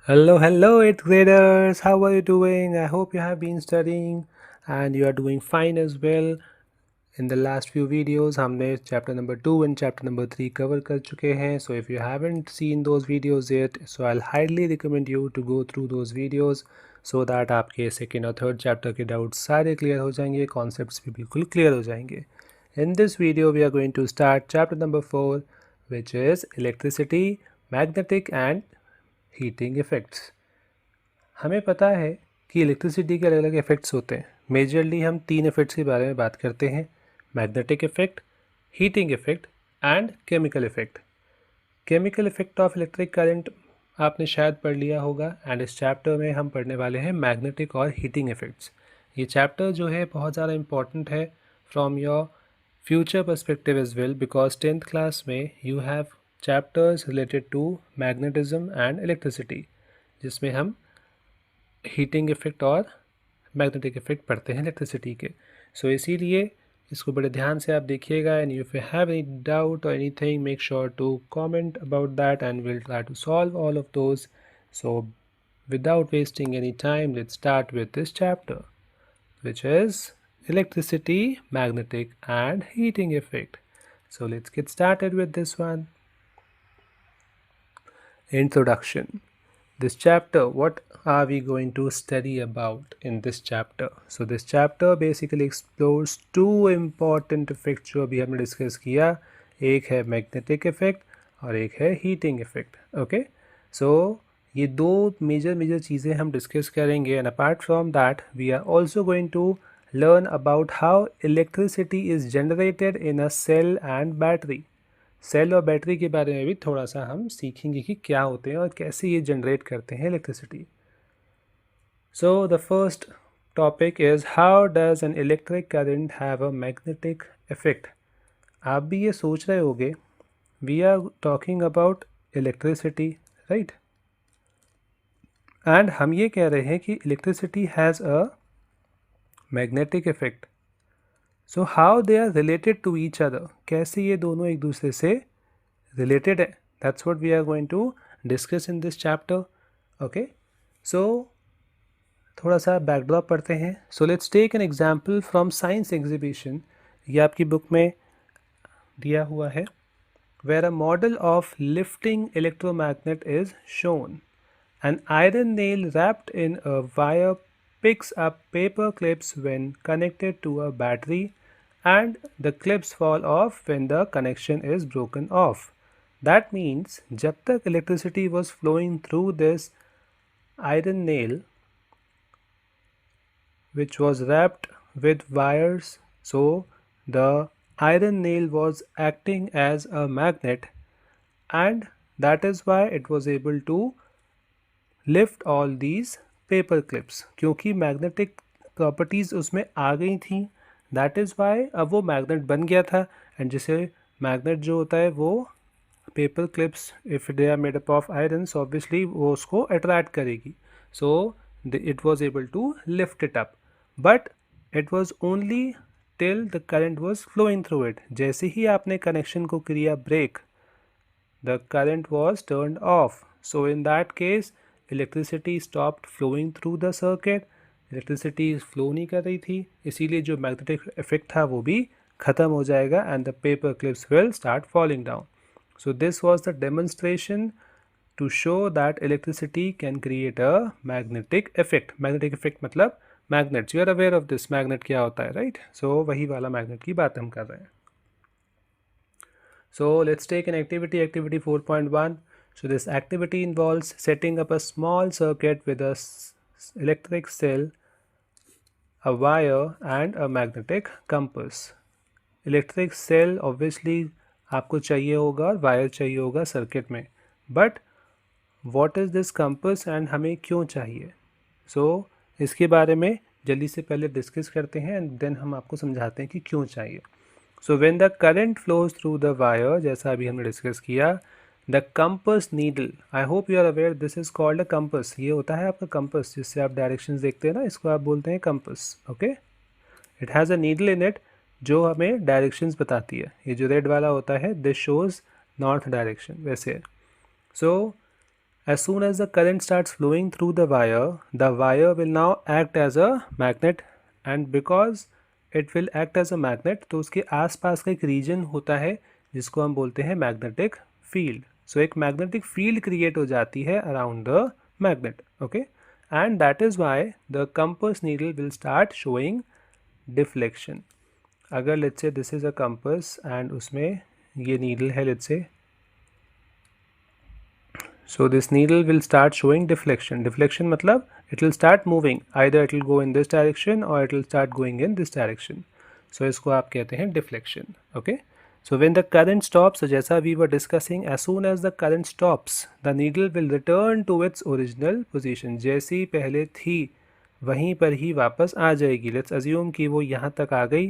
Hello, 8th graders. How are you doing? I hope you have been studying and you are doing fine as well. In the last few videos, हमने chapter number 2 and chapter number 3 cover कर चुके हैं. So if you haven't seen those videos yet, so I'll highly recommend you to go through those videos so that आपके second और third chapter के doubts सारे clear हो जाएंगे, concepts भी बिल्कुल clear हो जाएंगे. In this video, we are going to start chapter number 4, which is electricity, magnetic and heating effects. हमें पता है कि इलेक्ट्रिसिटी के अलग अलग इफ़ेक्ट्स होते हैं. मेजरली हम 3 इफ़ेक्ट्स के बारे में बात करते हैं: magnetic effect, heating effect and chemical effect. Chemical effect of electric current आपने शायद पढ़ लिया होगा एंड इस चैप्टर में हम पढ़ने वाले हैं मैग्नेटिक और हीटिंग इफ़ेक्ट्स. ये चैप्टर जो है बहुत ज़्यादा इम्पॉर्टेंट है from your future perspective as well, because 10th class में you have chapters related to magnetism and electricity, जिसमें हम हीटिंग इफ़ेक्ट और मैग्नेटिक इफ़ेक्ट पढ़ते हैं इलेक्ट्रिसिटी के. सो इसीलिए इसको बड़े ध्यान से आप देखिएगा and if you have any doubt और anything, make sure to comment about that and will try to solve all of those. So without wasting any time, let's start with this chapter, which is electricity, magnetic and heating effect. So let's get started with this one. Introduction. This chapter, what are we going to study about in this chapter? So this chapter basically explores two important effects जो अभी हमने discuss किया. एक है magnetic effect और एक है heating effect. Okay, सो ये दो मेजर चीज़ें हम डिस्कस करेंगे and apart from that we are also going to learn about how electricity is generated in a cell and battery. Cell और बैटरी के बारे में भी थोड़ा सा हम सीखेंगे कि क्या होते हैं और कैसे ये जनरेट करते हैं electricity. So the first topic is how does an electric current have a magnetic effect. आप भी ये सोच रहे होंगे, we are talking about electricity, right, and हम ये कह रहे हैं कि electricity has a magnetic effect. So how they are related to each other, कैसे ये दोनों एक दूसरे से रिलेटेड है, that's what we are going to discuss in this chapter. Okay, सो थोड़ा सा बैकड्रॉप पढ़ते हैं. So let's take an example from science exhibition. ये आपकी बुक में दिया हुआ है. Where a model of lifting electromagnet is shown. An iron nail wrapped in a wire picks up paper clips when connected to a battery and the clips fall off when the connection is broken off. That means जब तक electricity was flowing through this iron nail which was wrapped with wires, so the iron nail was acting as a magnet and that is why it was able to lift all these paper clips. क्योंकि magnetic properties उसमें आ गई थी, that is Y अब वो magnet बन गया था. And जैसे मैग्नेट जो होता है वो paper clips, if they are made up of iron, so obviously वो उसको अट्रैक्ट करेगी. So it was able to lift it up, but it was only till the current was flowing through it. जैसे ही आपने connection को किया break, the current was turned off. So in that case electricity stopped flowing through the circuit. Electricity flow नहीं कर रही थी, इसीलिए जो मैग्नेटिक इफेक्ट था वो भी ख़त्म हो जाएगा and the paper clips will start falling down. So this was the demonstration to show that electricity can create a magnetic effect. Magnetic effect मतलब magnets. You are aware of this, magnet क्या होता है, right? सो वही वाला magnet की बात हम कर रहे हैं. So let's take an activity 4.1. So this activity involves setting up a small circuit with a electric cell, a wire and a magnetic compass. Electric cell obviously आपको चाहिए होगा और वायर चाहिए होगा सर्किट में, but what is this compass and हमें क्यों चाहिए? So इसके बारे में जल्दी से पहले डिस्कस करते हैं एंड देन हम आपको समझाते हैं कि क्यों चाहिए. So when the current flows through the wire, जैसा अभी हमने डिस्कस किया, the compass needle, I hope you are aware this is called a compass. ये होता है आपका कंपस, जिससे आप डायरेक्शंस देखते हैं ना, इसको आप बोलते हैं compass. Okay, it has a needle in it जो हमें डायरेक्शंस बताती है. ये जो रेड वाला होता है, दिस शोज नॉर्थ डायरेक्शन, वैसे. सो as soon as the current starts flowing through the wire will now act as a magnet, and because it will act as a magnet, तो उसके आसपास का एक रीजन होता है जिसको हम बोलते हैं मैग्नेटिक फील्ड. सो एक मैग्नेटिक फील्ड क्रिएट हो जाती है around the magnet. Okay, and that is why the compass needle will start showing deflection. अगर let's say this is a compass and उसमें ये नीडल है let's say, so this needle will start showing deflection. Deflection मतलब it will start moving, either it will go in this direction or it will start going in this direction. So इसको आप कहते हैं deflection. Okay, so when the current stops, so जैसा we were discussing, as soon as the current stops the needle will return to its original position. जैसी पहले थी वहीं पर ही वापस आ जाएगी. Let's assume कि वो यहाँ तक आ गई.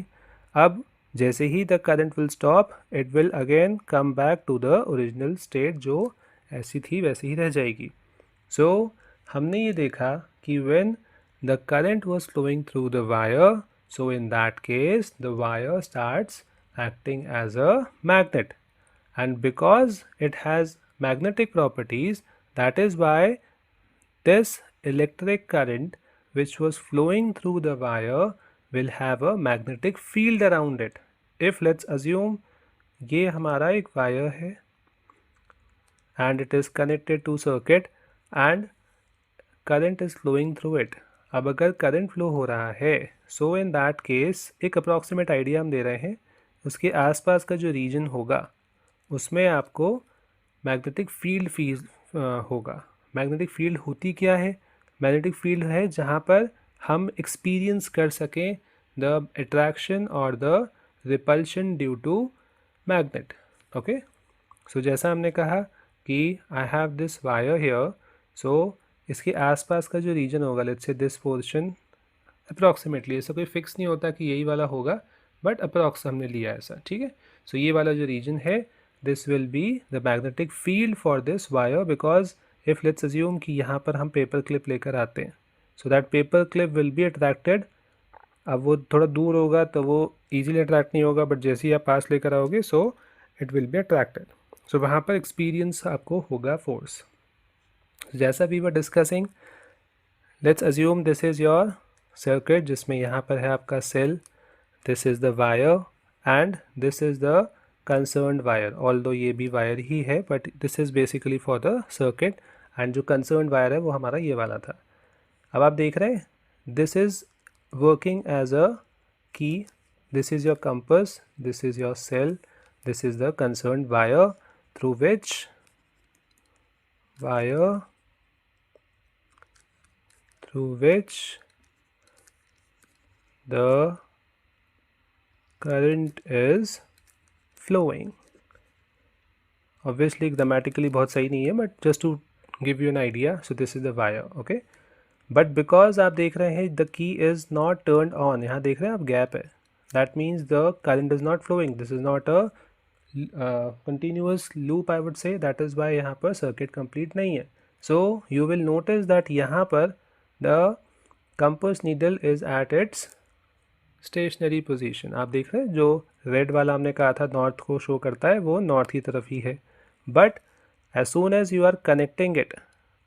अब जैसे ही the current will stop, it will again come back to the original state, जो ऐसी थी वैसी ही रह जाएगी. सो हमने ये देखा कि when the current was flowing through the wire, so in that case the wire starts acting as a magnet, and because it has magnetic properties, that is why this electric current which was flowing through the wire will have a magnetic field around it. If let's assume ये हमारा एक wire है and it is connected to circuit and current is flowing through it. अब अगर current flow हो रहा है, so in that case एक approximate idea हम दे रहे हैं, उसके आसपास का जो region होगा उसमें आपको magnetic field होगा. magnetic field होती क्या है? magnetic field है जहाँ पर हम experience कर सकें the attraction or the repulsion due to magnet. okay, so जैसा हमने कहा कि I have this wire here, so इसके आसपास का जो रीजन होगा let's say this portion approximately, ऐसा कोई फिक्स नहीं होता कि यही वाला होगा, बट अप्रॉक्स हमने लिया ऐसा. ठीक है, सो ये वाला जो रीजन है this will be the magnetic field for this wire, because if let's assume कि यहाँ पर हम पेपर क्लिप लेकर आते हैं, so that paper clip will be attracted. अब वो थोड़ा दूर होगा तो वो ईजिली अट्रैक्ट नहीं होगा, बट जैसे ही आप पास लेकर आओगे so it will be attracted. So वहाँ पर एक्सपीरियंस आपको होगा फोर्स. जैसा we were discussing, let's assume this is your circuit जिसमें यहाँ पर है आपका cell, this is the wire and this is the concerned wire. Although ये भी वायर ही है but this is basically for the circuit, and जो कंसर्न्ड वायर है वो हमारा ये वाला था. अब आप देख रहे हैं this is working as a key. This is your compass, this is your cell, this is the concerned wire through which the current is flowing. Obviously grammatically बहुत सही नहीं है, but just to give you an idea, so this is the wire. okay, but because आप देख रहे हैं the key is not turned on, यहाँ देख रहे हैं आप गैप है, that means the current is not flowing. this is not a continuous loop I would say, that is why यहाँ पर circuit complete नहीं है. so you will notice that यहाँ पर the compass needle is at its stationary position. आप देख रहे हैं जो रेड वाला हमने कहा था नॉर्थ को शो करता है वो नॉर्थ की तरफ ही है, but as soon as you are connecting it,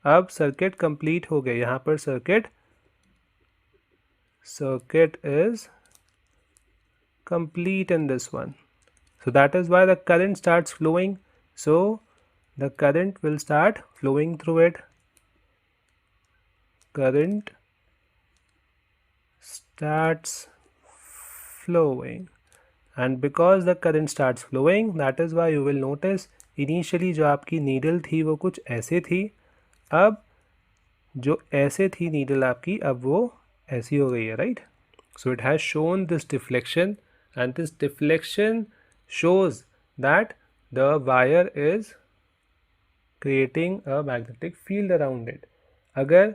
अब सर्किट कंप्लीट हो गए. यहाँ पर circuit is complete in this one. So that is why the current starts flowing. So the current will start flowing through it. Current starts flowing, and because the current starts flowing, that is why you will notice initially जो आपकी needle थी वो कुछ ऐसे थी, अब जो ऐसे थी नीडल आपकी अब वो ऐसी हो गई है, right. So it has shown this deflection, and this deflection shows that the wire is creating a magnetic field around it. अगर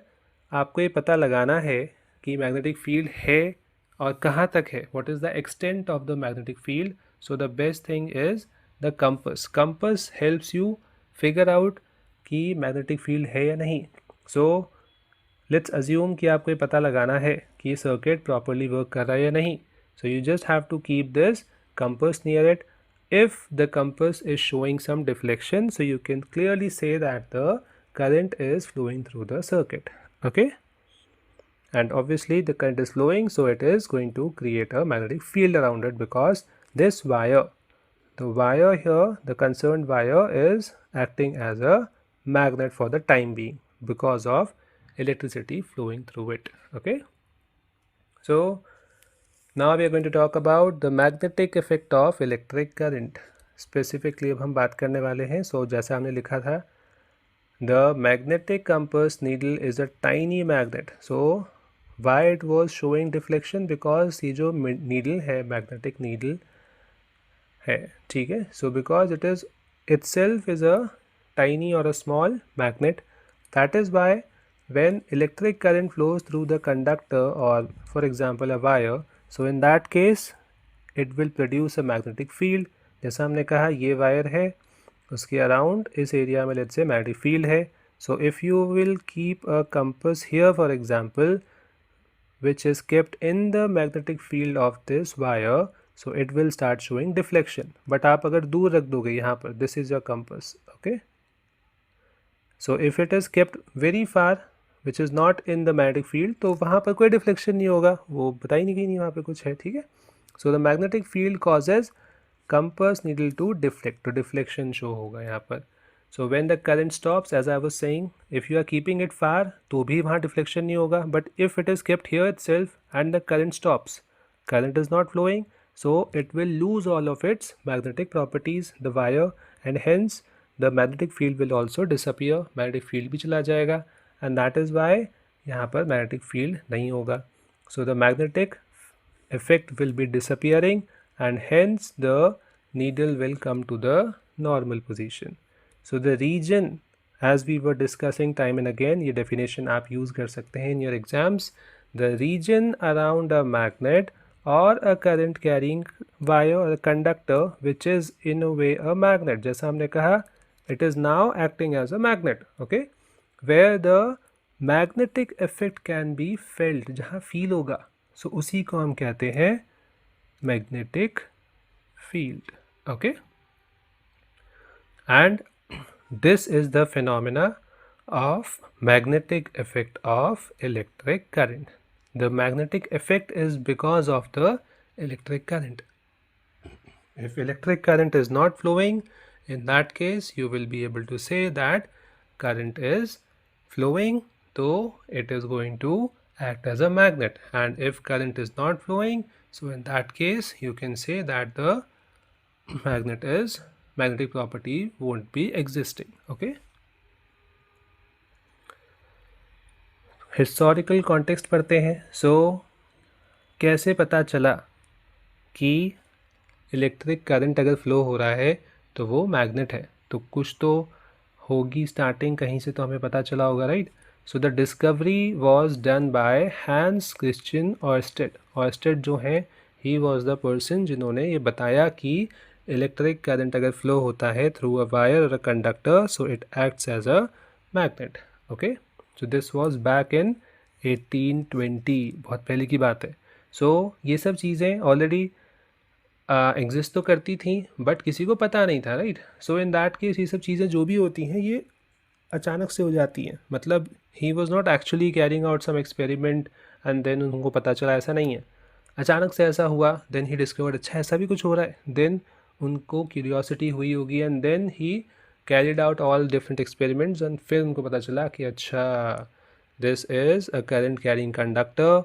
आपको ये पता लगाना है कि magnetic field है और कहाँ तक है, what is the extent of the magnetic field, so the best thing is the compass. Compass helps you figure out कि magnetic field है या नहीं. so let's assume कि आपको ये पता लगाना है कि circuit properly work कर रहा है या नहीं. so you just have to keep this compass near it. If the compass is showing some deflection, so you can clearly say that the current is flowing through the circuit. Okay, and obviously the current is flowing, so it is going to create a magnetic field around it, because this wire, the wire here, the concerned wire, is acting as a magnet for the time being because of electricity flowing through it. Okay, so now we are going to talk about the magnetic effect of electric current. Specifically अब हम बात करने वाले हैं. So जैसा हमने लिखा था, the magnetic compass needle is a tiny magnet. So why it was showing deflection? Because ये जो needle है, magnetic needle है, ठीक है. So because it is itself is a tiny or a small magnet, that is why when electric current flows through the conductor or for example a wire, so in that case it will produce a magnetic field. जैसा हमने कहा ये wire है, उसके around इस area में let's say magnetic field है. So if you will keep a compass here for example which is kept in the magnetic field of this wire, so it will start showing deflection. But आप अगर दूर रख दोगे यहाँ पर, this is your compass, okay. So if it is kept very far which is not in the magnetic field, तो वहाँ पर कोई deflection नहीं होगा, वो बता ही नहीं कि नहीं वहाँ पर कुछ है, ठीक है. So the magnetic field causes compass needle to deflect, तो deflection show होगा यहाँ पर. So when the current stops, as I was saying, if you are keeping it far, तो भी वहाँ deflection नहीं होगा. But if it is kept here itself and the current stops, current is not flowing, so it will lose all of its magnetic properties, the wire, and hence the magnetic field will also disappear. Magnetic field भी चला जाएगा, and that is why यहाँ पर magnetic field नहीं होगा. So the magnetic effect will be disappearing, and hence the needle will come to the normal position. So the region, as we were discussing time and again, ये definition आप use कर सकते हैं in your exams. The region around a magnet or a current carrying wire or a conductor which is in a way a magnet. जैसा हमने कहा, it is now acting as a magnet, okay, where the magnetic effect can be felt, जहाँ feel होगा, so उसी को हम कहते हैं magnetic field, okay. And this is the phenomena of magnetic effect of electric current. The magnetic effect is because of the electric current. If electric current is not flowing, in that case you will be able to say that current is flowing, so it is going to act as a magnet. And if current is not flowing, so in that case you can say that the magnetic property won't be existing, okay. Historical context पढ़ते हैं. सो कैसे पता चला कि electric current अगर flow हो रहा है तो वो मैग्नेट है? तो कुछ तो होगी स्टार्टिंग, कहीं से तो हमें पता चला होगा, right. So the discovery was done by Hans Christian Oersted. Oersted जो हैं, ही वाज द पर्सन जिन्होंने ये बताया कि इलेक्ट्रिक करंट अगर फ्लो होता है थ्रू अ वायर और a conductor, so it acts as a magnet, okay. So this was back in 1820, बहुत पहले की बात है. सो ये सब चीज़ें ऑलरेडी एग्जिस्ट तो करती थी, बट किसी को पता नहीं था, right. So in that case ये सब चीज़ें जो भी होती हैं ये अचानक से हो जाती हैं. मतलब he was not actually carrying out some experiment and then उनको पता चला, ऐसा नहीं है. अचानक से ऐसा हुआ, देन ही डिस्कवर्ड अच्छा ऐसा भी कुछ हो रहा है. देन उनको क्यूरियोसिटी हुई होगी and then he carried out all different experiments and फिर उनको पता चला कि अच्छा this is a current carrying conductor,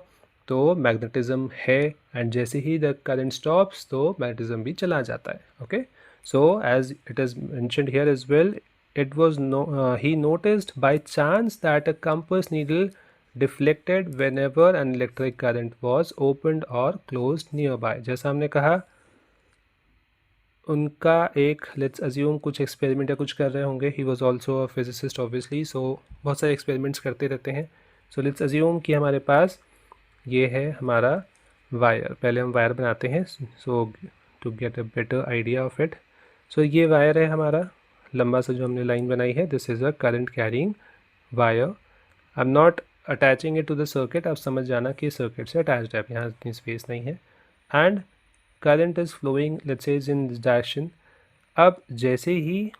तो मैग्नेटिज्म है. एंड जैसे ही द करंट स्टॉप्स तो मैग्नेटिज्म भी चला जाता है, okay. So as it is mentioned here as well, it was he noticed by chance that a compass needle deflected whenever an electric current was opened or closed nearby. जैसा हमने कहा, उनका एक लेट्स अज्यूम कुछ experiment या कुछ कर रहे होंगे. He was also a physicist obviously, so बहुत सारे एक्सपेरिमेंट्स करते रहते हैं. सो लेट्स अज्यूम कि हमारे पास ये है हमारा वायर. पहले हम वायर बनाते हैं so to get a better idea of it. So ये वायर है हमारा, लंबा सा जो हमने लाइन बनाई है. This is a current carrying wire. I am not attaching it to the circuit. आप समझ जाना कि सर्किट से अटैच्ड है, यहाँ इतनी स्पेस नहीं है. And current is flowing let's say in this direction. अब जैसे ही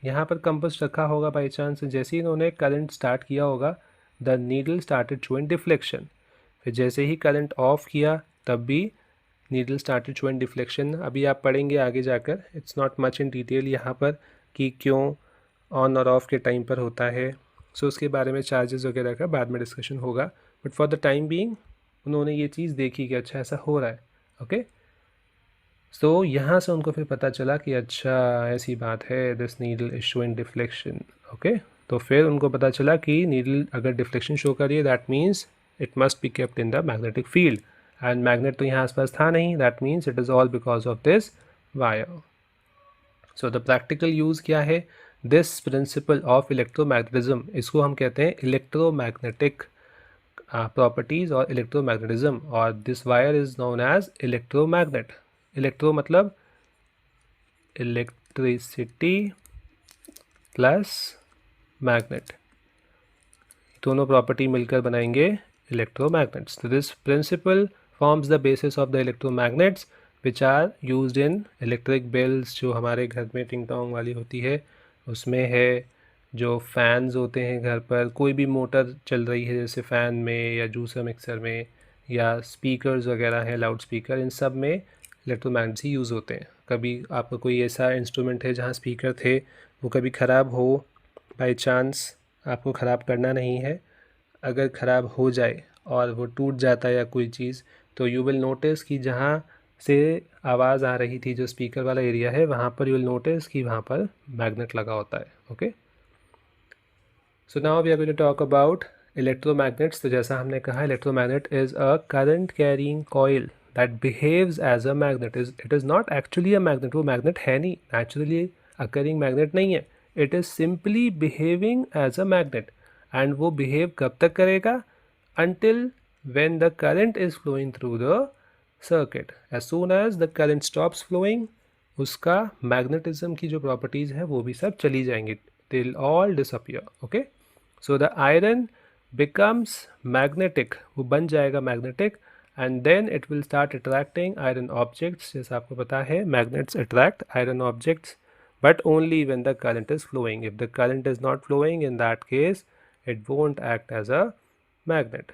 यहाँ पर कंपास रखा होगा बाई चांस, जैसे ही इन्होंने करंट स्टार्ट किया होगा the needle started showing deflection, फिर जैसे ही करंट ऑफ किया तब भी नीडल स्टार्टेड शोइंग डिफ्लेक्शन। अभी आप पढ़ेंगे आगे जाकर, it's not much in detail यहाँ पर कि क्यों ऑन और ऑफ के टाइम पर होता है। सो उसके बारे में चार्जेस वगैरह का बाद में डिस्कशन होगा, but for the time being उन्होंने ये चीज़ देखी कि अच्छा ऐसा हो रहा है। ओके, सो यहाँ से उनको फिर पता चला कि अच्छा ऐसी बात है, this needle is showing deflection. Okay, तो फिर उनको पता चला कि नीडल अगर डिफ्लेक्शन शो कर रही है that means it must be kept in the magnetic field, and magnet तो यहाँ आसपास था नहीं, that means it is all because of this wire. So the practical use क्या है, दिस प्रिंसिपल ऑफ इलेक्ट्रोमैग्नेटिज्म, इसको हम कहते हैं इलेक्ट्रोमैग्नेटिक प्रॉपर्टीज़ और इलेक्ट्रोमैग्नेटिज्म, और this wire is known as electromagnet. Electro मतलब इलेक्ट्रिसिटी प्लस मैग्नेट, दोनों प्रॉपर्टी मिलकर बनाएंगे इलेक्ट्रोमैग्नेट्स। तो this principle forms the basis of the electromagnets which are used in electric bells, जो हमारे घर में टिंग टोंग वाली होती है उसमें है, जो फैंस होते हैं घर पर, कोई भी मोटर चल रही है जैसे फ़ैन में या जूसर मिक्सर में, या स्पीकर्स वगैरह हैं लाउड स्पीकर, इन सब में इलेक्ट्रोमैग्नेट्स ही यूज़ होते हैं। कभी आपका कोई ऐसा इंस्ट्रूमेंट है जहाँ स्पीकर थे वो कभी ख़राब हो बाई चांस, आपको ख़राब करना नहीं है, अगर ख़राब हो जाए और वो टूट जाता है या कोई चीज़, तो यू विल नोटिस कि जहाँ से आवाज़ आ रही थी जो स्पीकर वाला एरिया है वहाँ पर यू विल नोटिस कि वहाँ पर मैग्नेट लगा होता है। Okay, so now we are going to talk about electromagnets. तो जैसा हमने कहा electromagnet is a current carrying coil that behaves as a magnet, it is not actually a magnet, वो मैग्नेट है नहीं, नेचुरली अकरिंग मैग्नेट नहीं है, it is simply behaving as a magnet. एंड वो बिहेव कब तक करेगा, until when the current is flowing through the circuit. As soon as the current stops flowing, उसका मैग्नेटिज्म की जो प्रॉपर्टीज़ है वो भी सब चली जाएंगी, they will all disappear. Okay, so the iron becomes magnetic, वो बन जाएगा magnetic, and then it will start attracting iron objects, जैसा आपको पता है magnets attract iron objects, but only when the current is flowing. If the current is not flowing, in that case it won't act as a magnet.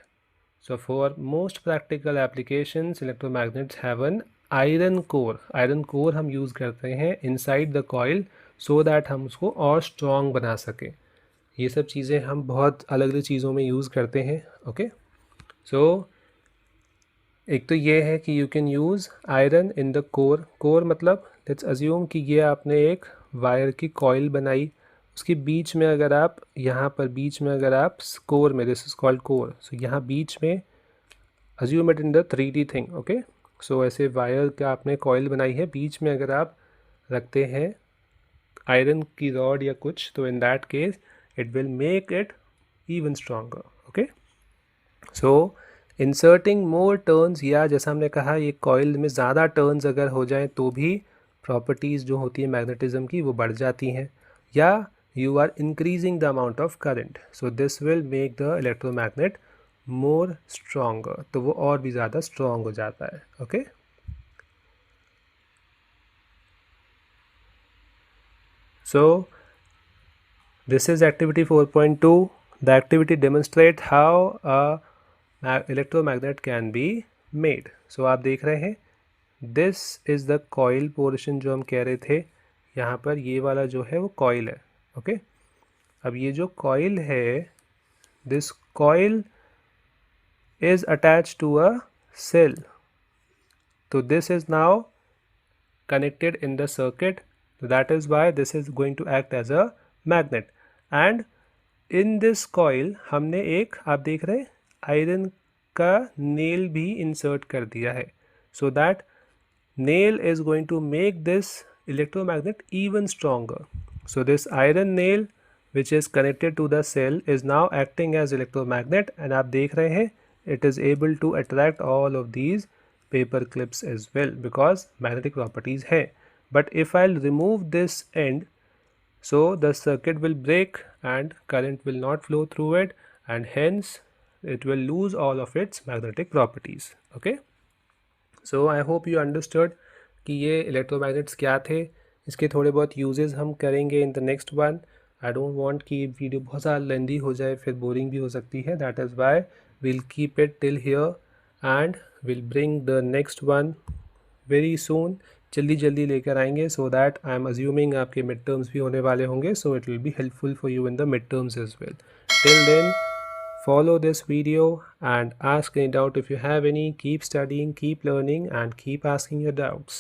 So for most practical applications electromagnets have an iron core. iron core हम use करते हैं inside the coil so that हम उसको और strong बना सकें। ये सब चीज़ें हम बहुत अलग अलग चीज़ों में यूज़ करते हैं। ओके, सो एक तो ये है कि you can use iron in the core. Core मतलब लेट्स अज्यूम कि ये आपने एक वायर की कॉइल बनाई, उसके बीच में अगर आप यहाँ पर बीच में अगर आप कोर में, this is called core, so यहाँ बीच में assume it in the 3D thing. Okay, so ऐसे वायर का आपने कॉइल बनाई है, बीच में अगर आप रखते हैं आयरन की रॉड या कुछ, तो इन that case it will make it even stronger. Okay, so inserting more turns, या जैसा हमने कहा ये कॉइल में ज़्यादा टर्न्स अगर हो जाएं तो भी प्रॉपर्टीज़ जो होती है मैग्नेटिज्म की वो बढ़ जाती हैं, या you are increasing the amount of current, so this will make the electromagnet more stronger, तो वो और भी ज़्यादा strong हो जाता है। okay, so this is activity 4.2. the activity demonstrate how a electromagnet can be made. so आप देख रहे हैं this is the coil portion जो हम कह रहे थे, यहाँ पर ये वाला जो है वो coil है। okay, अब ये जो coil है, this coil is attached to a cell, so this is now connected in the circuit, so that is why this is going to act as a magnet. and in this coil हमने एक, आप देख रहे हैं iron का nail भी insert कर दिया है, so that nail is going to make this electromagnet even stronger. so this iron nail which is connected to the cell is now acting as electromagnet, and आप देख रहे हैं it is able to attract all of these paper clips as well because magnetic properties है. but if I'll remove this end, so the circuit will break and current will not flow through it, and hence it will lose all of its magnetic properties. okay, so I hope you understood कि ये electromagnets क्या थे, इसके थोड़े बहुत uses हम करेंगे in the next one. I don't want कि वीडियो बहुत ज़्यादा लेंदी हो जाए, फिर बोरिंग भी हो सकती है। That is why will keep it till here and will bring the next one very soon. जल्दी जल्दी लेकर आएंगे, so that I am assuming आपके मिड टर्म्स भी होने वाले होंगे, so it will be helpful for you in the mid terms as well. Till then follow this video and ask any doubt if you have any. Keep studying, keep learning, and keep asking your doubts.